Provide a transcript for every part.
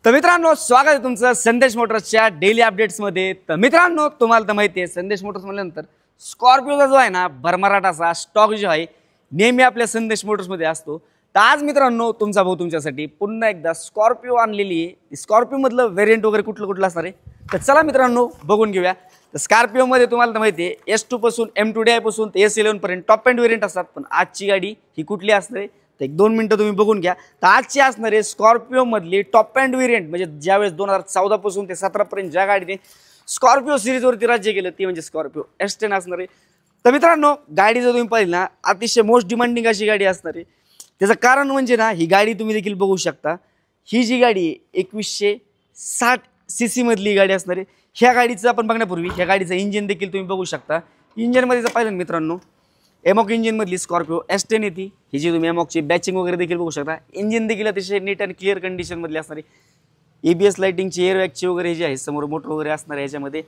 तर मित्रांनो, स्वागत आहे तुमचं संदेश मोटर्सच्या डेली अपडेट्समध्ये। तर मित्रांनो, तुम्हाला तर माहिती आहे संदेश मोटर्स म्हणल्यानंतर स्कॉर्पिओचा जो आहे ना भरमराठ असा स्टॉक जो आहे नेहमी आपल्या संदेश मोटर्समध्ये असतो। तर आज मित्रांनो, तुमचा भाऊ तुमच्यासाठी पुन्हा एकदा स्कॉर्पिओ आणलेली आहे। स्कॉर्पिओ मधलं व्हेरियंट वगैरे कुठलं असणार आहे तर चला मित्रांनो बघून घेऊया। तर स्कॉर्पिओ मध्ये तुम्हाला तर माहिती आहे S2 पासून M2DI पासून ते S11 पर्यंत टॉप एंड व्हेरियंट असतात। पण आजची गाडी ही कुठली असणार आहे तर एक 2 मिनिटं तुम्ही बघून घ्या। तर आजची असणार आहे स्कॉर्पिओ मधली टॉप एंड व्हेरियंट, म्हणजे ज्यावेळेस 2014 पासून ते 17 पर्यंत ज्या गाडीने स्कॉर्पिओ सिरीजवरती राज्य केलं ती म्हणजे स्कॉर्पिओ S10 असणार आहे। तर मित्रांनो, गाडी जर तुम्ही पाहिली ना अतिशय मोस्ट डिमांडिंग अशी गाडी असणार आहे। त्याचं कारण म्हणजे ना ही गाडी तुम्ही देखील बघू शकता। ही जी गाडी 2160 सीसी मधली गाडी असणार आहे। ह्या गाडीचं आपण बघण्यापूर्वी ह्या गाडीचं इंजिन देखील तुम्ही बघू शकता। इंजिनमध्ये जर पाहिलं मित्रांनो, एमॉक इंजिन मधली स्कॉर्पिओ S10 येते। ही जी तुम्ही एमॉकची बॅचिंग वगैरे देखील बघू शकता। इंजिन देखील अतिशय नीट अँड क्लिअर कंडिशन मधली असणार आहे। ABS लाइटिंगची एअरबॅगची वगैरे जे आहे समोर मोटर वगैरे असणार आहे। याच्यामध्ये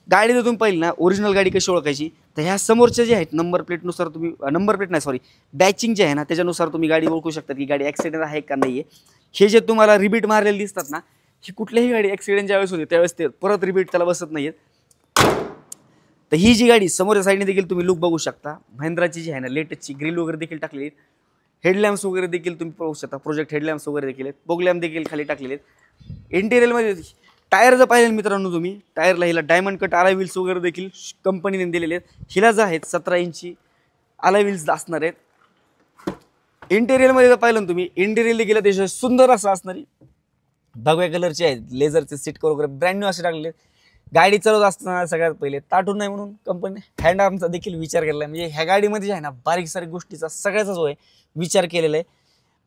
गाडी जर तुम्ही पाहिली ना ओरिजिनल गाडी कशी ओळखायची तर ह्या समोरच्या जे आहेत नंबर प्लेटनुसार तुम्ही बॅचिंग जे आहे ना त्याच्यानुसार तुम्ही गाडी ओळखू शकता की गाडी ॲक्सिडेंट आहे का नाही आहे। हे जे तुम्हाला रिबीट मारलेले दिसतात ना, ही कुठल्याही गाडी ॲक्सिडेंट ज्यावेळेस होते त्यावेळेस ते परत रिबीट त्याला बसत नाहीत। तर ही जी गाडी समोरच्या साईडने देखील तुम्ही लुक बघू शकता। महिंद्राची जी आहे ना लेटेस्टची ग्रिल वगैरे देखील टाकलेली आहेत। हेडलॅम्प्स वगैरे देखील तुम्ही पाहू शकता। प्रोजेक्ट हेडलॅम्प्स वगैरे देखील आहेत। बोगलॅम्प देखील खाली टाकलेले आहेत। इंटेरियरमध्ये टायर जर पाहिलं मित्रांनो तुम्ही, टायरला हिला डायमंड कट अलॉय व्हील्स वगैरे देखील कंपनीने दिलेले आहेत। हिला जे आहेत 17 इंची अलॉय व्हील्स असणार आहेत। इंटेरियरमध्ये जर पाहिलं तुम्ही, इंटेरियर देखील अतिशय सुंदर असं असणार आहे। भगव्या कलरचे आहेत, लेझरचे सीट कव्हर वगैरे ब्रँड न्यू असे टाकलेले आहेत। गाडी चालवत असताना सगळ्यात पहिले ताटून नाही म्हणून कंपनी हँड आर्मचा देखील विचार केलेला आहे। म्हणजे ह्या गाडीमध्ये जे आहे ना बारीक सारीक गोष्टीचा सगळ्याचा जो आहे विचार केलेला आहे।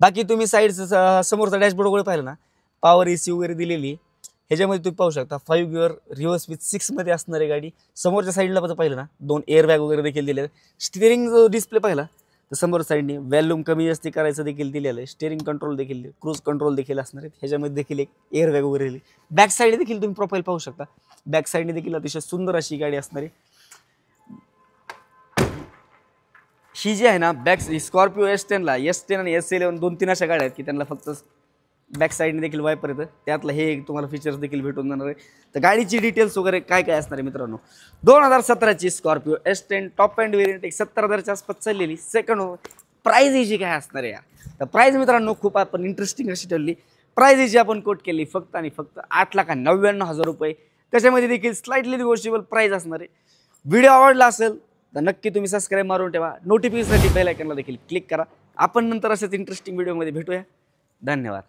बाकी तुम्ही साईडचं समोरचा डॅशबोर्ड वगैरे पाहिलं ना, पॉवर AC वगैरे दिलेली आहे। ह्याच्यामध्ये तुम्ही पाहू शकता 5 गिअर रिव्हर्स विथ 6 मध्ये असणार आहे गाडी। समोरच्या साईडला पाहिलं ना 2 एअरबॅग वगैरे देखील दिले आहेत। स्टिअरिंग जो डिस्प्ले पाहिला तर समोर साईडने व्हॉल्यूम कमी जास्ती करायचं देखील दिलेलं आहे। स्टिअरिंग कंट्रोल देखील, क्रूज कंट्रोल देखील असणार आहेत। ह्याच्यामध्ये देखील एक एअरबॅग वगैरे दिली। बॅक साईड देखील तुम्ही प्रोफाईल पाहू शकता। बॅक साईडने देखील अतिशय सुंदर अशी गाडी असणार आहे। ही जी आहे ना बॅक स्कॉर्पिओ S10 आणि S11 2-3 अशा गाड्या आहेत की त्यांना फक्त बॅक साईडने देखील वायपर येतं। त्यातलं हे तुम्हाला फीचर्स देखील भेटून जाणार आहे। तर गाडीची डिटेल्स वगैरे काय काय असणार आहे मित्रांनो, 2017ची Scorpio S10 top end variant एक 70,000च्या आसपास चाललेली। सेकंड प्राइस हिची काय असणार आहे तर प्राइस मित्रांनो खूप आपण इंटरेस्टिंग अशी ठरली। प्राइस हिची आपण कोट केली फक्त आणि फक्त 8,99,000 रुपये। त्याच्यामध्ये देखील स्लाइटली निगोशिएबल प्राइस असणार आहे। व्हिडिओ आवडला असेल तर नक्की तुम्ही सबस्क्राईब मारून ठेवा। नोटिफिकेशनसाठी बेल आयकॉनला देखील क्लिक करा। आपण नंतर असेच इंटरेस्टिंग व्हिडिओमध्ये भेटूया। धन्यवाद।